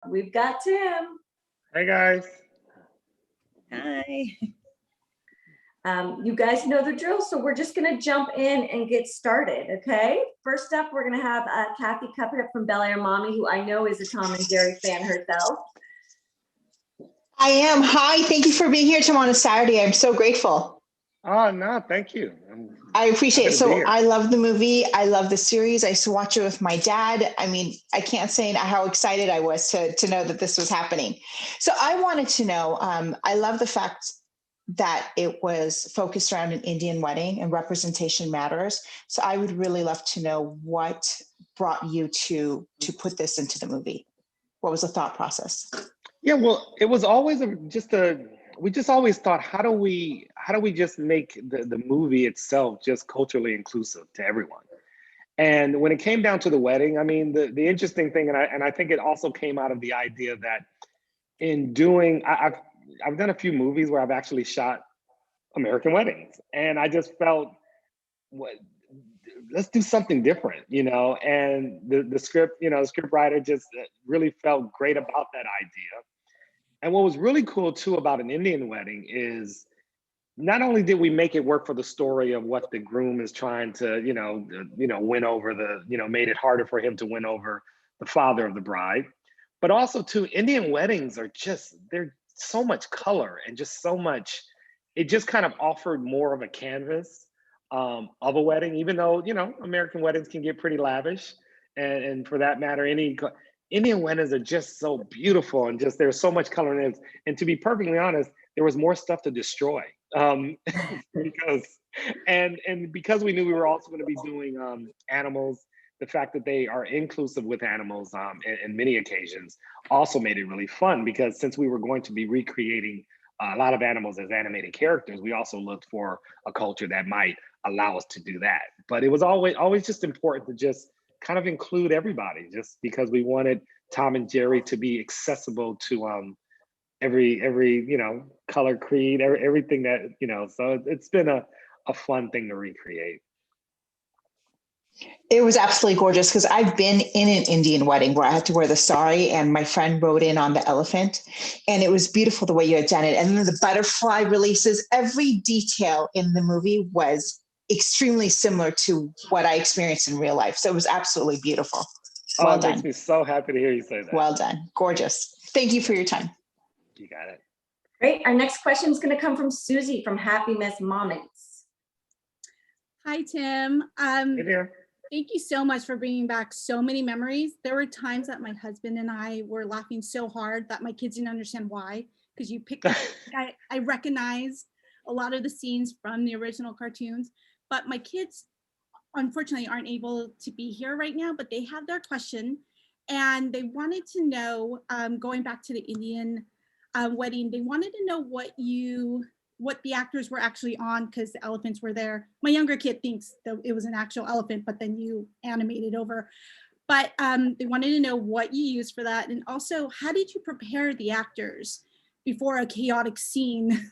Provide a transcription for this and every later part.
We've got Tim. Hey guys. Hi. You guys know the drill, so we're just gonna jump in and get started, okay? First up, we're gonna have Kathy Cuphead from Bel Air Mommy, who I know is a Tom and Jerry fan herself. I am. Hi, thank you for being here tomorrow on a Saturday. I'm so grateful. Oh, no, thank you. I appreciate it. happy to be So here. I love the movie. I love the series. I used to watch it with my dad. I mean, I can't say how excited I was to know that this was happening. So I wanted to know, I love the fact that it was focused around an Indian wedding and representation matters. So I would really love to know what brought you to put this into the movie. What was the thought process? Yeah, well, it was always we just always thought, how do we just make the movie itself just culturally inclusive to everyone? And when it came down to the wedding, I mean, the interesting thing, and I think it also came out of the idea that in doing, I've done a few movies where I've actually shot American weddings, and I just felt, let's do something different, and the script, the script writer just really felt great about that idea. And what was really cool too about an Indian wedding is not only did we make it work for the story of what the groom is trying to, win over made it harder for him to win over the father of the bride, but also too, Indian weddings are they're so much color and just so much, it just kind of offered more of a canvas of a wedding, even though, American weddings can get pretty lavish. And for that matter, Indian weddings are just so beautiful and just there's so much color in it. And to be perfectly honest, there was more stuff to destroy because we knew we were also going to be doing animals. The fact that they are inclusive with animals in many occasions also made it really fun, because since we were going to be recreating a lot of animals as animated characters, we also looked for a culture that might allow us to do that. But it was always just important to just kind of include everybody, just because we wanted Tom and Jerry to be accessible to every color, creed, everything that so it's been a fun thing to recreate. It was absolutely gorgeous, because I've been in an Indian wedding where I had to wear the sari and my friend rode in on the elephant, and it was beautiful the way you had done it. And then the butterfly releases, every detail in the movie was extremely similar to what I experienced in real life. So it was absolutely beautiful. Well it done. Makes me so happy to hear you say that. Well done. Gorgeous. Thank you for your time. You got it. Great. Our next question is going to come from Susie from Happy Miss Moments. Hi, Tim. Hey there. Thank you so much for bringing back so many memories. There were times that my husband and I were laughing so hard that my kids didn't understand why, because you picked I recognize a lot of the scenes from the original cartoons, but my kids unfortunately aren't able to be here right now, but they have their question and they wanted to know, going back to the Indian wedding, they wanted to know what the actors were actually on, because the elephants were there. My younger kid thinks that it was an actual elephant, but then you animated over. But they wanted to know what you used for that. And also, how did you prepare the actors before a chaotic scene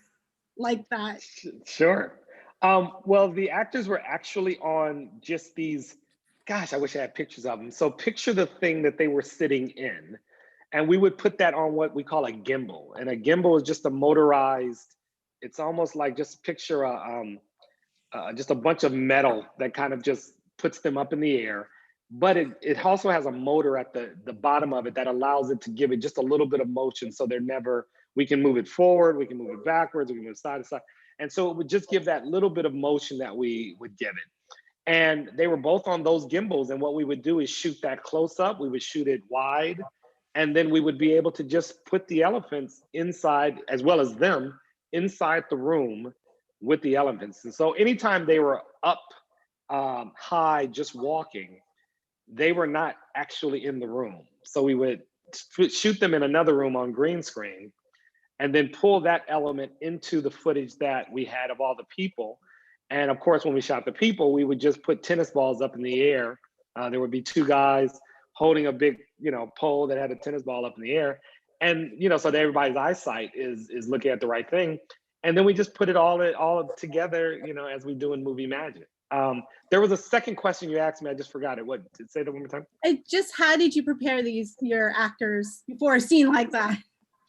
like that? Sure. Well, the actors were actually on just these, gosh, I wish I had pictures of them. So picture the thing that they were sitting in, and we would put that on what we call a gimbal. And a gimbal is just a motorized, it's almost like, just picture just a bunch of metal that kind of just puts them up in the air. But it also has a motor at the bottom of it that allows it to give it just a little bit of motion. So we can move it forward, we can move it backwards, we can move side to side. And so it would just give that little bit of motion that we would give it. And they were both on those gimbals. And what we would do is shoot that close up. We would shoot it wide. And then we would be able to just put the elephants inside, as well as them, inside the room with the elephants. And so anytime they were up high just walking, they were not actually in the room. So we would shoot them in another room on green screen and then pull that element into the footage that we had of all the people. And of course, when we shot the people, we would just put tennis balls up in the air. There would be two guys holding a big, pole that had a tennis ball up in the air. And, so that everybody's eyesight is looking at the right thing. And then we just put it all together, as we do in movie magic. There was a second question you asked me. I just forgot it. What? Say that one more time. Just how did you prepare your actors before a scene like that?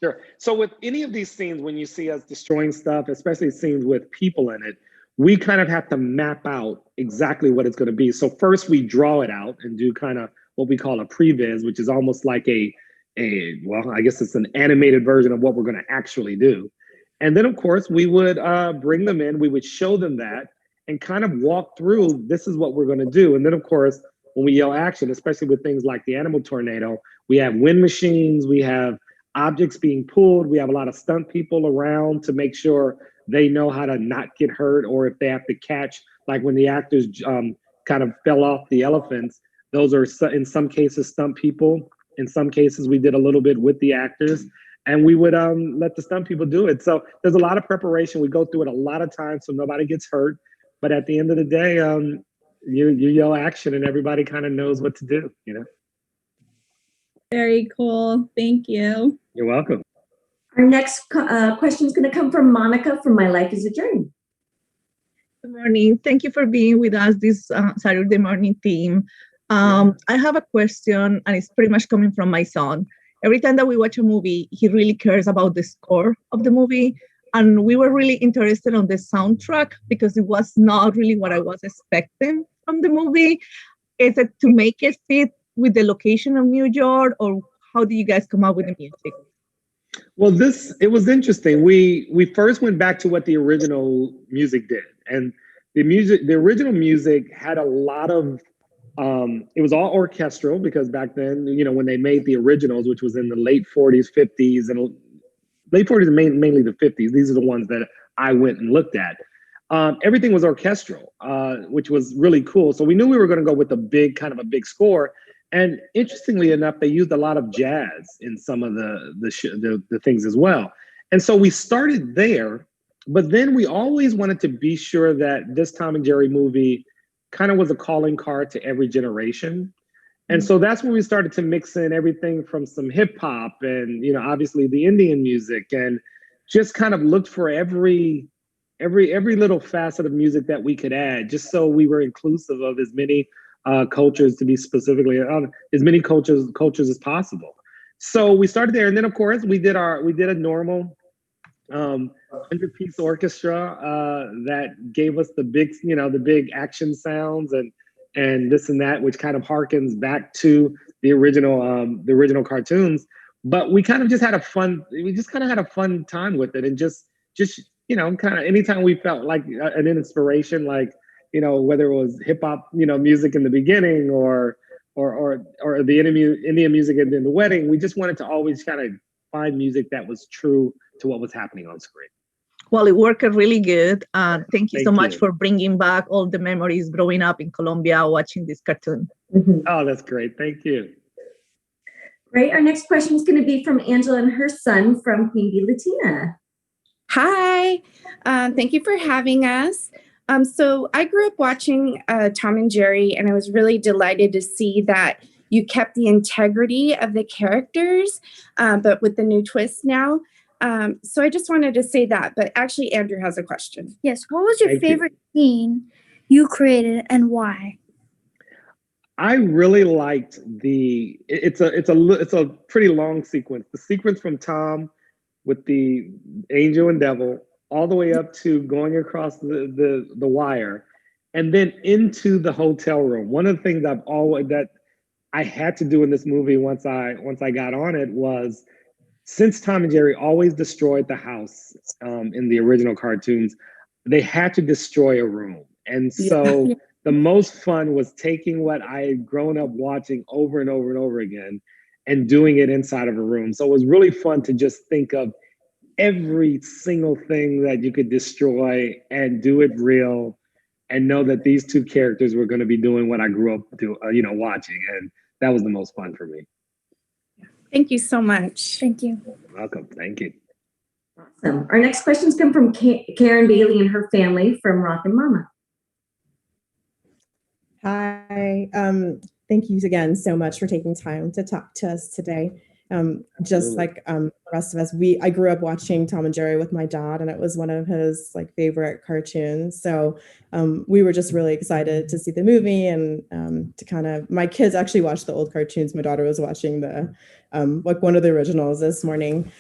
Sure. So with any of these scenes, when you see us destroying stuff, especially scenes with people in it, we kind of have to map out exactly what it's going to be. So first we draw it out and do kind of what we call a previs, which is almost like well, I guess it's an animated version of what we're going to actually do. And then of course we would bring them in, we would show them that and kind of walk through, this is what we're going to do. And then of course, when we yell action, especially with things like the animal tornado, we have wind machines, we have objects being pulled, we have a lot of stunt people around to make sure they know how to not get hurt, or if they have to catch, like when the actors kind of fell off the elephants, those are in some cases stunt people. In some cases, we did a little bit with the actors, and we would let the stunt people do it. So there's a lot of preparation. We go through it a lot of times so nobody gets hurt. But at the end of the day, you yell action and everybody kind of knows what to do, you know? Very cool. Thank you. You're welcome. Our next question is going to come from Monica from My Life is a Dream. Good morning. Thank you for being with us this Saturday morning team. I have a question, and it's pretty much coming from my son. Every time that we watch a movie, he really cares about the score of the movie. And we were really interested on the soundtrack because it was not really what I was expecting from the movie. Is it to make it fit with the location of New York, or how do you guys come up with the music? Well, it was interesting. We first went back to what the original music did, and the original music had a lot of it was all orchestral, because back then, you know, when they made the originals, which was in the late 40s, 50s, and late 40s and mainly the 50s, these are the ones that I went and looked at. Everything was orchestral, which was really cool. So we knew we were going to go with a big score. And interestingly enough, they used a lot of jazz in some of the things as well. And so we started there, but then we always wanted to be sure that this Tom and Jerry movie kind of was a calling card to every generation. And so that's when we started to mix in everything from some hip hop and, you know, obviously the Indian music, and just kind of looked for every little facet of music that we could add, just so we were inclusive of as many cultures, to be specifically as many cultures as possible. So we started there, and then of course we did a normal 100-piece orchestra that gave us the big action sounds and this and that, which kind of harkens back to the original cartoons. But we kind of just had a fun time with it, and just you know, kind of anytime we felt like an inspiration, like, you know, whether it was hip hop, you know, music in the beginning or the Indian music in the wedding, we just wanted to always kind of find music that was true to what was happening on screen. Well, it worked really good. Thank you so much you for bringing back all the memories growing up in Colombia watching this cartoon. Mm-hmm. Oh, that's great. Thank you. Great. Our next question is going to be from Angela and her son from Queen Bee Latina. Hi. Thank you for having us. So I grew up watching Tom and Jerry, and I was really delighted to see that you kept the integrity of the characters, but with the new twist now. So I just wanted to say that, but actually Andrew has a question. Yes. What was your favorite scene you created and why? I really liked it's a pretty long sequence. The sequence from Tom with the angel and devil all the way up to going across the wire and then into the hotel room. One of the things that I had to do in this movie once I got on it was, since Tom and Jerry always destroyed the house in the original cartoons, they had to destroy a room. And so the most fun was taking what I had grown up watching over and over and over again and doing it inside of a room. So it was really fun to just think of every single thing that you could destroy and do it real, and know that these two characters were going to be doing what I grew up watching. And that was the most fun for me. Thank you so much. Thank you. You're welcome. Thank you. Awesome. Our next questions come from Karen Bailey and her family from Rockin' Mama. Hi. Thank you again so much for taking time to talk to us today. Just like the rest of us, I grew up watching Tom and Jerry with my dad, and it was one of his like favorite cartoons. So we were just really excited to see the movie and to kind of, my kids actually watched the old cartoons. My daughter was watching the like one of the originals this morning.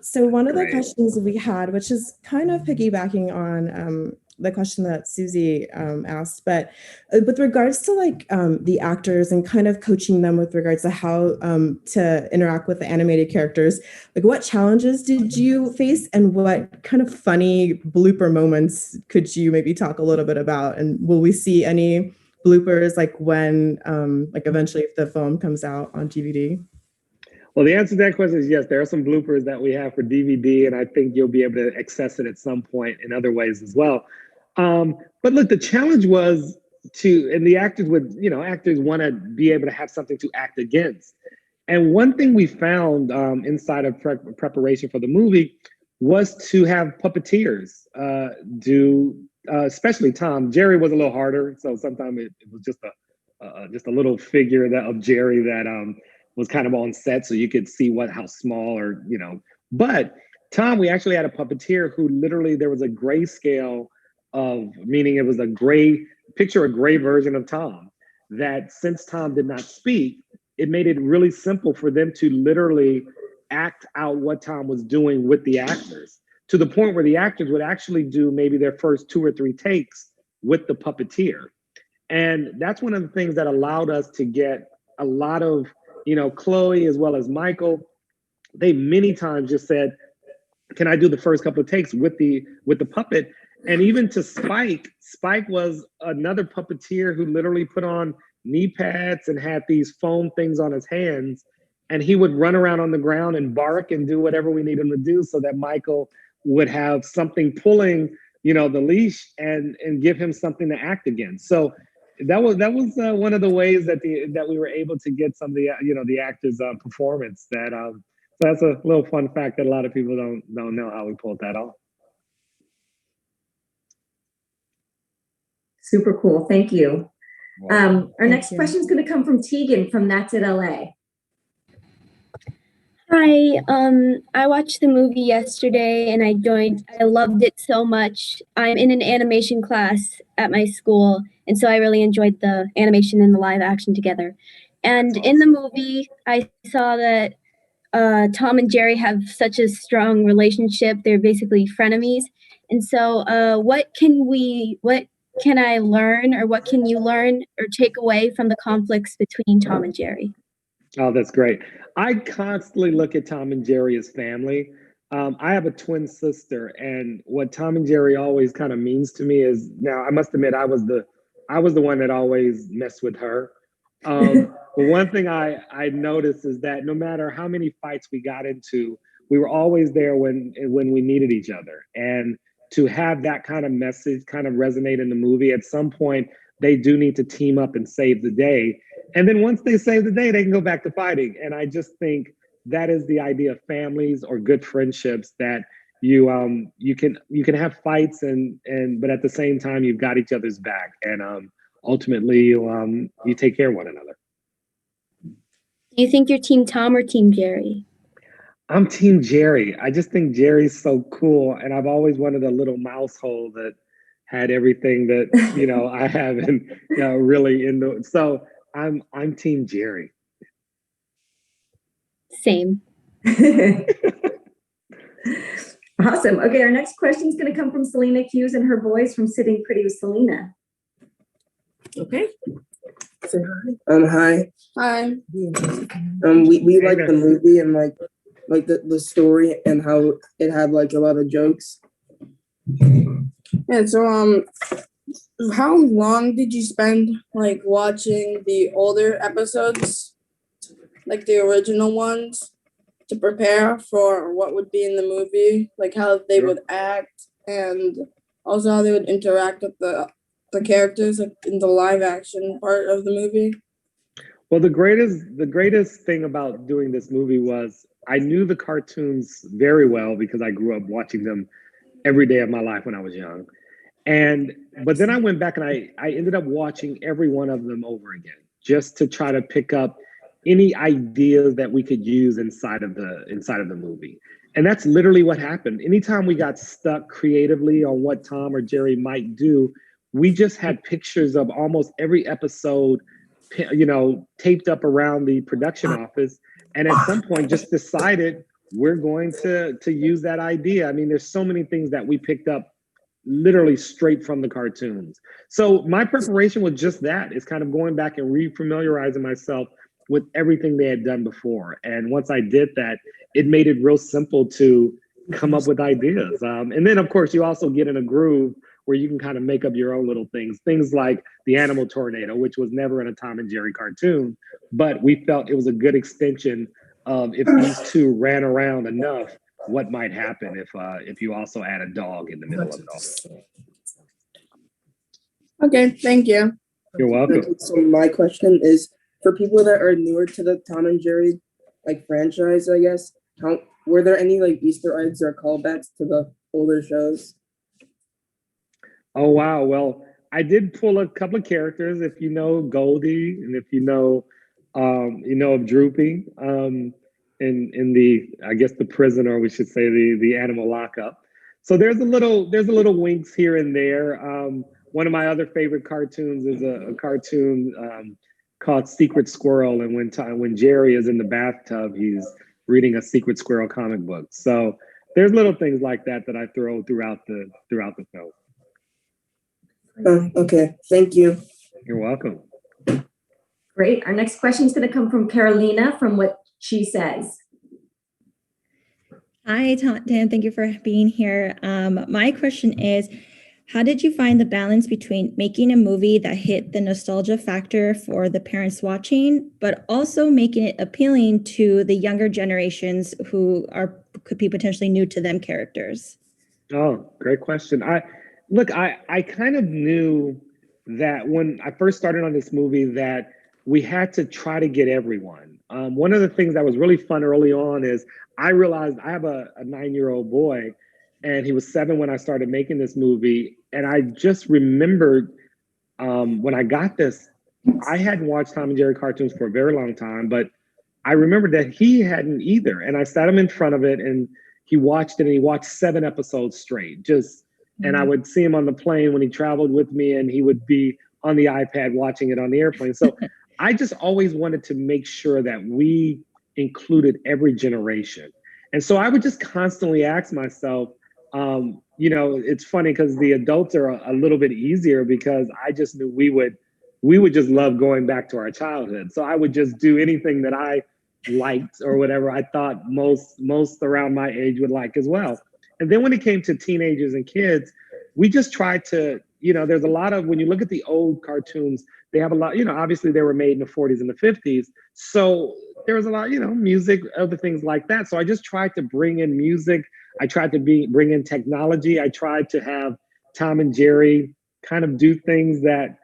So one of the questions we had, which is kind of piggybacking on the question that Susie asked, but with regards to like the actors and kind of coaching them with regards to how to interact with the animated characters, like what challenges did you face and what kind of funny blooper moments could you maybe talk a little bit about? And will we see any bloopers like when like eventually if the film comes out on DVD? Well, the answer to that question is yes. There are some bloopers that we have for DVD, and I think you'll be able to access it at some point in other ways as well. But look, the challenge was and the actors would, actors want to be able to have something to act against. And one thing we found inside of preparation for the movie was to have puppeteers do, especially Tom. Jerry was a little harder, so sometimes it was just a little figure of Jerry that was kind of on set, so you could see how small or But Tom, we actually had a puppeteer who literally there was a grayscale meaning it was a gray version of Tom. That since Tom did not speak, it made it really simple for them to literally act out what Tom was doing with the actors, to the point where the actors would actually do maybe their first 2 or 3 takes with the puppeteer. And that's one of the things that allowed us to get a lot of, Chloe as well as Michael, they many times just said, can I do the first couple of takes with the puppet? And even to Spike was another puppeteer who literally put on knee pads and had these foam things on his hands. And he would run around on the ground and bark and do whatever we need him to do so that Michael would have something pulling, the leash and give him something to act against. So that was one of the ways that we were able to get some of the actors' performance. So that's a little fun fact that a lot of people don't know how we pulled that off. Super cool. Thank you. Our next you. question is going to come from Tegan from That's It LA. Hi, I watched the movie yesterday and I loved it so much. I'm in an animation class at my school, and so I really enjoyed the animation and the live action together. And in the movie, I saw that Tom and Jerry have such a strong relationship. They're basically frenemies. And so what can I learn, or what can you learn or take away from the conflicts between Tom and Jerry? Oh, that's great. I constantly look at Tom and Jerry as family. I have a twin sister, and what Tom and Jerry always kind of means to me is, now I must admit I was the one that always messed with her. But one thing I noticed is that no matter how many fights we got into, we were always there when we needed each other. And to have that kind of message kind of resonate in the movie, at some point they do need to team up and save the day. And then once they save the day, they can go back to fighting. And I just think that is the idea of families or good friendships, that you can have fights but at the same time you've got each other's back, and ultimately you take care of one another. Do you think you're Team Tom or Team Jerry? I'm Team Jerry. I just think Jerry's so cool, and I've always wanted a little mouse hole that had everything that I have, and really into. So I'm Team Jerry. Same. Awesome. Okay, our next question is going to come from Selena Hughes and her boys from Sitting Pretty with Selena. Okay. Say hi. Hi. Hi. We like the movie and like the story and how it had like a lot of jokes. Yeah, so how long did you spend like watching the older episodes, like the original ones, to prepare for what would be in the movie, like how they would act and also how they would interact with the characters, like in the live action part of the movie? Well, the greatest thing about doing this movie was I knew the cartoons very well because I grew up watching them every day of my life when I was young. But then I went back and I ended up watching every one of them over again, just to try to pick up any ideas that we could use inside of the movie. And that's literally what happened. Anytime we got stuck creatively on what Tom or Jerry might do, we just had pictures of almost every episode, taped up around the production office. And at some point just decided we're going to use that idea. I mean, there's so many things that we picked up literally straight from the cartoons. So my preparation was just that. It's kind of going back and re-familiarizing myself with everything they had done before. And once I did that, it made it real simple to come up with ideas. And then of course you also get in a groove where you can kind of make up your own little things like the animal tornado, which was never in a Tom and Jerry cartoon, but we felt it was a good extension of if these two ran around enough, what might happen if you also add a dog in the middle of it all. Okay, thank you. You're welcome. So my question is, for people that are newer to the Tom and Jerry franchise, I guess, were there any Easter eggs or callbacks to the older shows? Oh wow! Well, I did pull a couple of characters. If you know Goldie, and if you know of Droopy, in the, I guess, the prison, or we should say the animal lockup. So there's a little winks here and there. One of my other favorite cartoons is a cartoon called Secret Squirrel, and when Jerry is in the bathtub, he's reading a Secret Squirrel comic book. So there's little things like that I throw throughout the film. Okay, thank you. You're welcome. Great. Our next question is going to come from Carolina from What She Says. Hi, Dan. Thank you for being here. My question is, how did you find the balance between making a movie that hit the nostalgia factor for the parents watching, but also making it appealing to the younger generations who could be potentially new to them characters? Oh, great question. I kind of knew that when I first started on this movie that we had to try to get everyone. One of the things that was really fun early on is I realized I have a 9-year-old boy, and he was 7 when I started making this movie. And I just remembered when I got this, I hadn't watched Tom and Jerry cartoons for a very long time, but I remembered that he hadn't either. And I sat him in front of it, and he watched it, and he watched 7 episodes straight. And I would see him on the plane when he traveled with me, and he would be on the iPad watching it on the airplane. So I just always wanted to make sure that we included every generation. And so I would just constantly ask myself, it's funny because the adults are a little bit easier because I just knew we would just love going back to our childhood. So I would just do anything that I liked or whatever I thought most around my age would like as well. And then when it came to teenagers and kids, we just tried to, there's a lot of, when you look at the old cartoons, they have a lot, obviously they were made in the 40s and the 50s. So there was a lot, music, other things like that. So I just tried to bring in music. I tried to bring in technology. I tried to have Tom and Jerry kind of do things that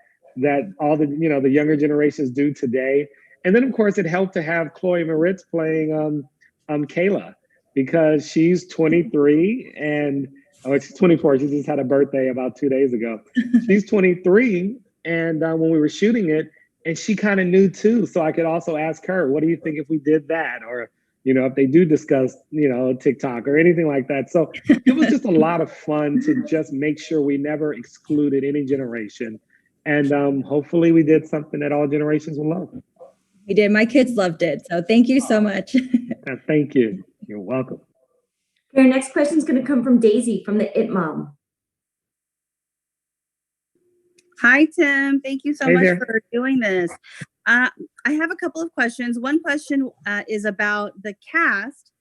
all the, the younger generations do today. And then of course it helped to have Chloe Moritz playing Kayla, because she's 23 and she's 24. She just had a birthday about 2 days ago. She's 23. And when we were shooting it, and she kind of knew too. So I could also ask her, what do you think if we did that? Or, if they do discuss, TikTok or anything like that. So it was just a lot of fun to just make sure we never excluded any generation. And hopefully we did something that all generations will love. We did. My kids loved it. So thank you so much. Thank you. You're welcome. Our next question is going to come from Daisy from the It Mom. Hi, Tim. Thank you so Hey much there. for doing this. I have a couple of questions. One question is about the cast,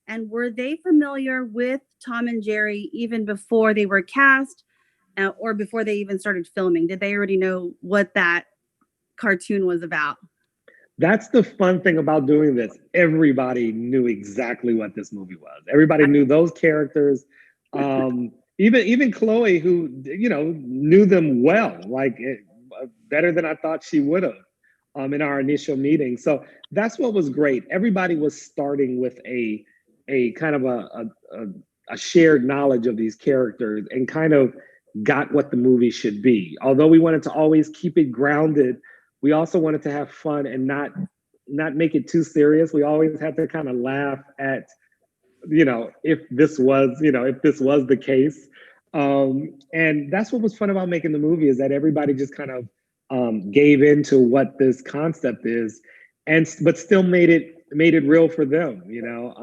and were they familiar with Tom and Jerry even before they were cast or before they even started filming? Did they already know what that cartoon was about? That's the fun thing about doing this. Everybody knew exactly what this movie was. Everybody knew those characters. Even Chloe, who knew them well, better than I thought she would have in our initial meeting. So that's what was great. Everybody was starting with a kind of a shared knowledge of these characters and kind of got what the movie should be. Although we wanted to always keep it grounded, we also wanted to have fun and not not make it too serious. We always had to kind of laugh at, you know, if this was the case. And that's what was fun about making the movie, is that everybody just kind of gave into what this concept is, but still made it real for them, you know.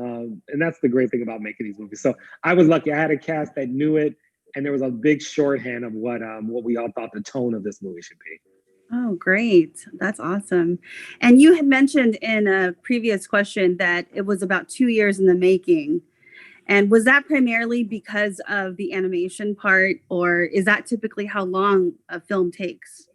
And that's the great thing about making these movies. So I was lucky. I had a cast that knew it, and there was a big shorthand of what we all thought the tone of this movie should be. Oh, great. That's awesome. And you had mentioned in a previous question that it was about 2 years in the making. And was that primarily because of the animation part, or is that typically how long a film takes?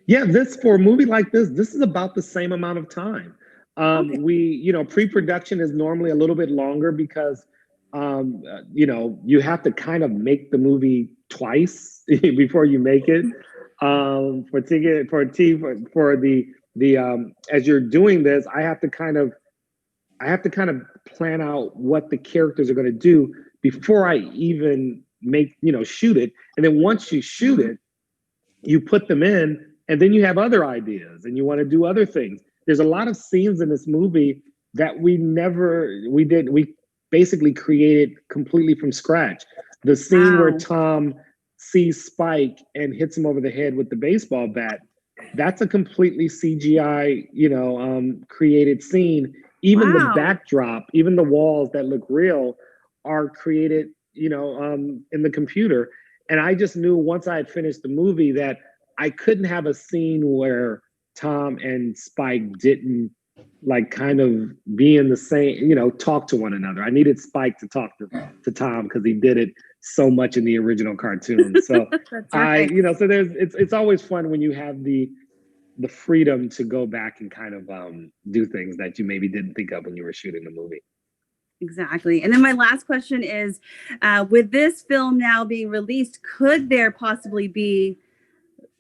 Yeah, for a movie like this is about the same amount of time. Pre-production is normally a little bit longer because, you have to kind of make the movie twice before you make it. As you're doing this, I have to kind of plan out what the characters are going to do before I even shoot it. And then once you shoot it, you put them in, and then you have other ideas and you want to do other things. There's a lot of scenes in this movie that we basically created completely from scratch. The scene where Tom sees Spike and hits him over the head with the baseball bat, that's a completely CGI, created scene. Even the backdrop, even the walls that look real are created, in the computer. And I just knew once I had finished the movie that I couldn't have a scene where Tom and Spike didn't kind of be in the same, talk to one another. I needed Spike to talk to Tom because he did it so much in the original cartoon. So it's always fun when you have the freedom to go back and kind of do things that you maybe didn't think of when you were shooting the movie. Exactly. And then my last question is, with this film now being released, could there possibly be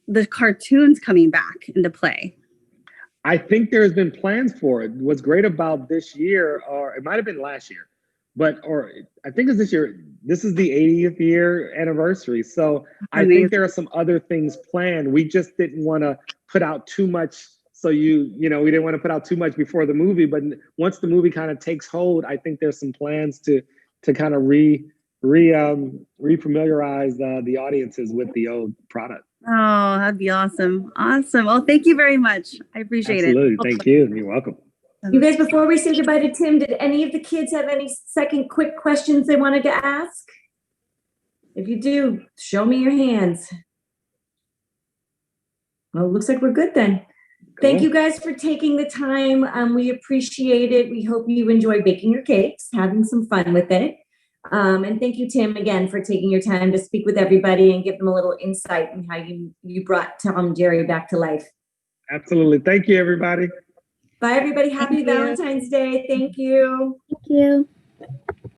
the cartoons coming back into play? I think there's been plans for it. What's great about this year, or it might have been last year, or I think it's this year, this is the 80th year anniversary. So I think there are some other things planned. We just didn't want to put out too much. So we didn't want to put out too much before the movie, but once the movie kind of takes hold, I think there's some plans to kind of re-familiarize the audiences with the old product. Oh, that'd be awesome. Awesome. Well, thank you very much. I appreciate it. Absolutely. Thank you. You're welcome. You guys, before we say goodbye to Tim, did any of the kids have any second quick questions they wanted to ask? If you do, show me your hands. Well, it looks like we're good then. Cool. Thank you guys for taking the time. We appreciate it. We hope you enjoy baking your cakes, having some fun with it. And thank you, Tim, again, for taking your time to speak with everybody and give them a little insight in how you brought Tom and Jerry back to life. Absolutely. Thank you, everybody. Bye, everybody. Happy Valentine's Day. Thank you. Thank you.